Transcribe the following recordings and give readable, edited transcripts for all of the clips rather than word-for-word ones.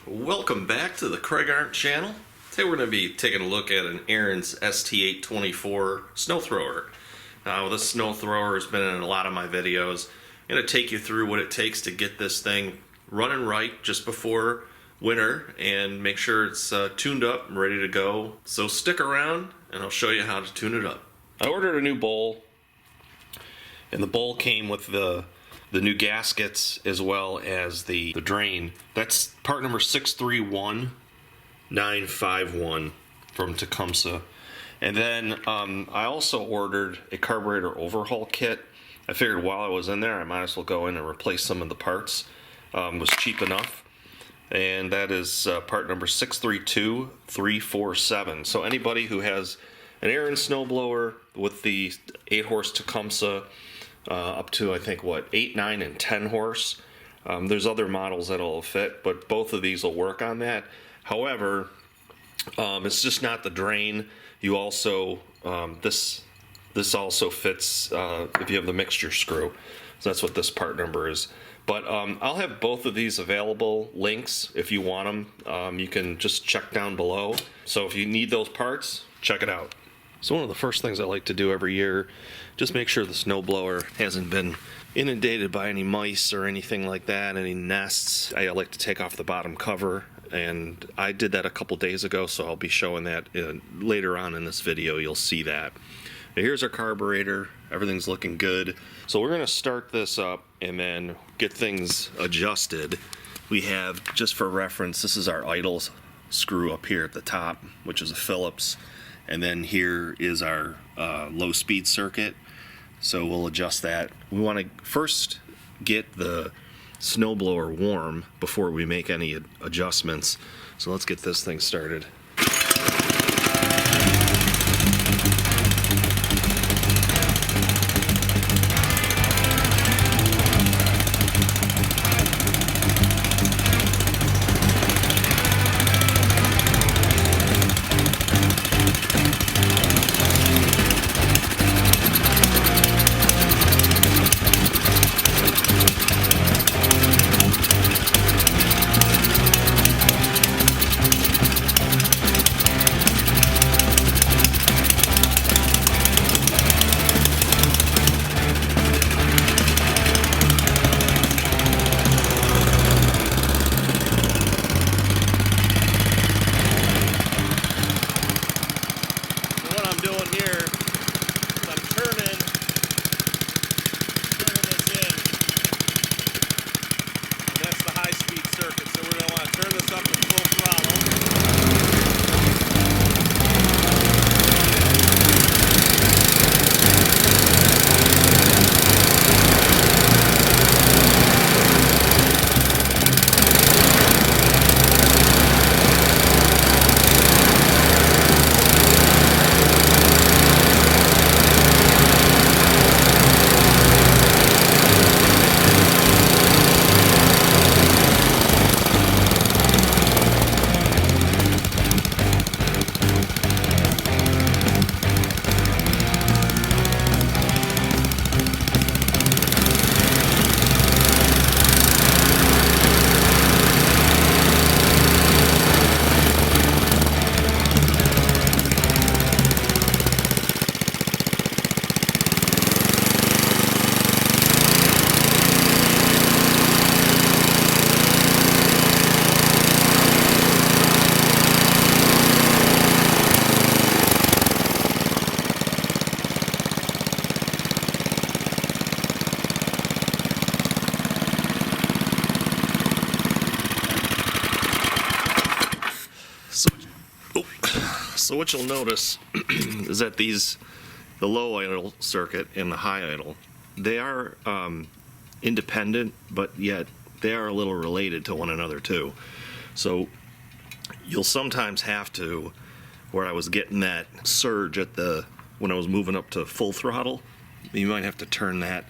Welcome back to the Craig Arndt channel. Today we're going to be taking a look at an Aaron's ST824 snow thrower. Now this snow thrower has been in a lot of my videos. I'm going to take you through what it takes to get this thing running right just before winter and make sure it's tuned up and ready to go. So stick around and I'll show you how to tune it up. I ordered a new bowl, and the bowl came with the new gaskets as well as the drain. That's part number 631951 from Tecumseh. And then I also ordered a carburetor overhaul kit. I figured while I was in there I might as well go in and replace some of the parts. It was cheap enough. And that is part number 632347. So anybody who has an Aaron snowblower with the 8-horse Tecumseh up to, I think, 8, 9, and 10 horse. There's other models that'll fit, but both of these will work on that. However, it's just not the drain. You also, this also fits if you have the mixture screw. So that's what this part number is. But I'll have both of these available, links, if you want them. You can just check down below. So if you need those parts, check it out. So one of the first things I like to do every year, just make sure the snowblower hasn't been inundated by any mice or anything like that, any nests. I like to take off the bottom cover, and I did that a couple days ago, so I'll be showing that later on in this video. You'll see that. Now here's our carburetor. Everything's looking good. So we're going to start this up and then get things adjusted. We have, just for reference, this is our idle screw up here at the top, which is a Phillips. And then here is our low speed circuit. So we'll adjust that. We want to first get the snowblower warm before we make any adjustments. So let's get this thing started. So what you'll notice is that the low idle circuit and the high idle, they are independent, but yet they are a little related to one another too. So you'll sometimes have to, where I was getting that surge when I was moving up to full throttle, you might have to turn that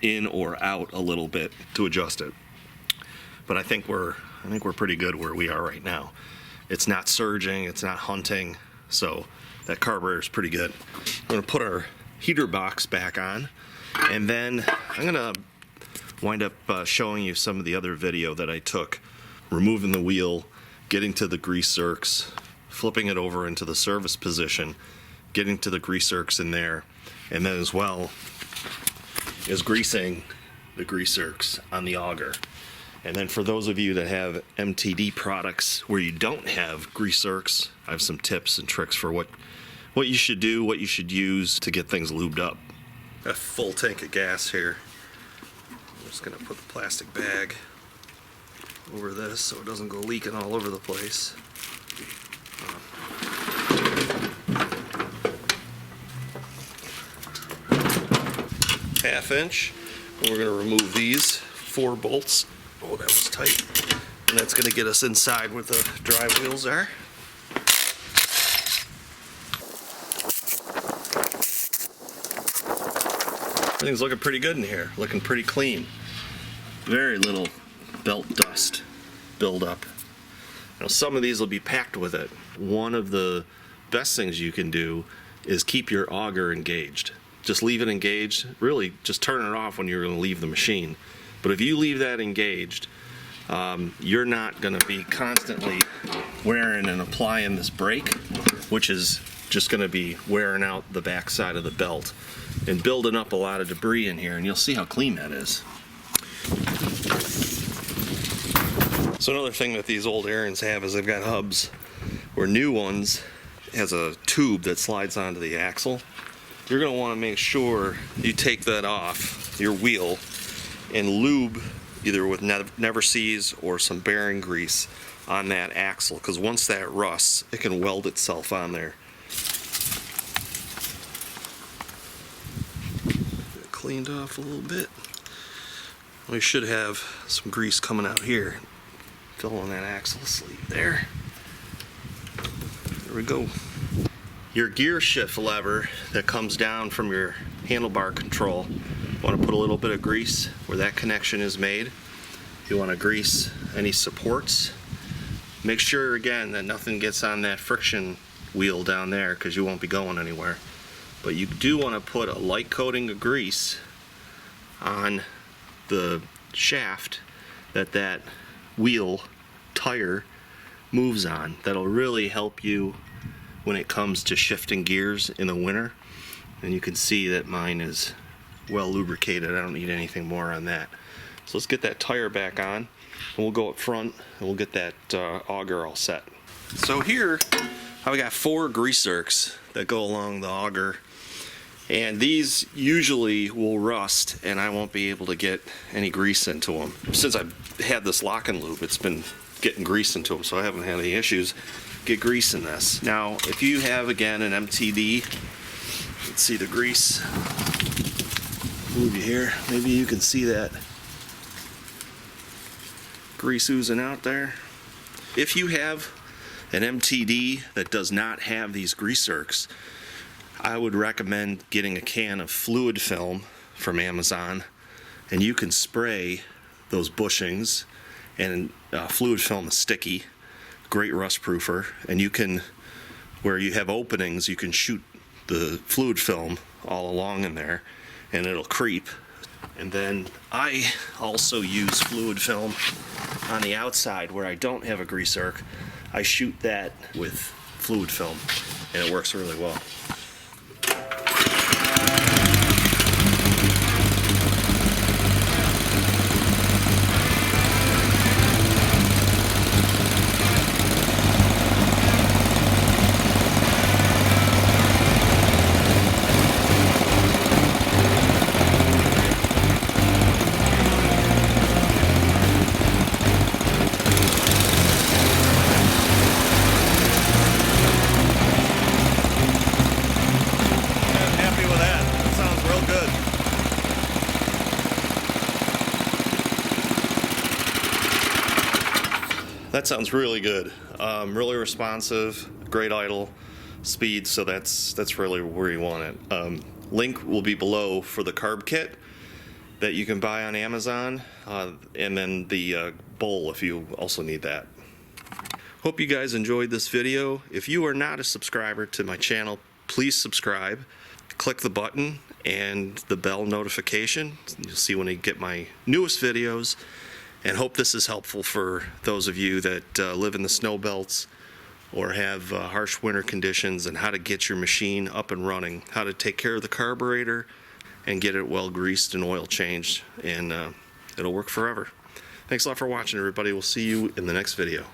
in or out a little bit to adjust it. But I think we're pretty good where we are right now. It's not surging, it's not hunting, so that carburetor is pretty good. I'm going to put our heater box back on, and then I'm going to wind up showing you some of the other video that I took removing the wheel, getting to the grease zerks, flipping it over into the service position, getting to the grease zerks in there, and then as well as greasing the grease zerks on the auger. And then for those of you that have MTD products where you don't have grease zerks, I have some tips and tricks for what you should do, what you should use to get things lubed up. Got a full tank of gas here. I'm just gonna put the plastic bag over this so it doesn't go leaking all over the place. Half-inch. We're gonna remove these 4 bolts. Oh, that was tight. And that's gonna get us inside where the drive wheels are. Everything's looking pretty good in here, looking pretty clean. Very little belt dust buildup. Now some of these will be packed with it. One of the best things you can do is keep your auger engaged. Just leave it engaged. Really, just turn it off when you're going to leave the machine. But if you leave that engaged, you're not going to be constantly wearing and applying this brake, which is just going to be wearing out the back side of the belt and building up a lot of debris in here, and you'll see how clean that is. So another thing that these old Aarons have is they've got hubs where new ones has a tube that slides onto the axle. You're going to want to make sure you take that off your wheel and lube either with Never Seas or some bearing grease on that axle, because once that rusts, it can weld itself on there. Cleaned off a little bit. We should have some grease coming out here. Fill in that axle sleeve there. There we go. Your gear shift lever that comes down from your handlebar control, you want to put a little bit of grease where that connection is made. You want to grease any supports. Make sure again that nothing gets on that friction wheel down there, because you won't be going anywhere. But you do want to put a light coating of grease on the shaft that wheel tire moves on. That'll really help you when it comes to shifting gears in the winter. And you can see that mine is well lubricated. I don't need anything more on that. So let's get that tire back on, and we'll go up front and we'll get that auger all set. So here I've got 4 grease zerks that go along the auger, and these usually will rust and I won't be able to get any grease into them. Since I've had this lock and lube, it's been getting grease into them, so I haven't had any issues. Get grease in this. Now if you have again an MTD, let's see the grease, move you here, maybe you can see that grease oozing out there. If you have an MTD that does not have these grease zerks, I would recommend getting a can of fluid film from Amazon, and you can spray those bushings, and fluid film is sticky, great rust proofer, and you can, where you have openings, you can shoot the fluid film all along in there and it'll creep. And then I also use fluid film on the outside where I don't have a grease zerk. I shoot that with fluid film and it works really well. That sounds really good. Really responsive, great idle speed, so that's really where you want it. Link will be below for the carb kit that you can buy on Amazon, and then the bowl if you also need that. Hope you guys enjoyed this video. If you are not a subscriber to my channel, please subscribe. Click the button and the bell notification. You'll see when I get my newest videos. and hope this is helpful for those of you that live in the snow belts or have harsh winter conditions, and how to get your machine up and running, how to take care of the carburetor and get it well greased and oil changed, and it'll work forever. Thanks a lot for watching, everybody. We'll see you in the next video.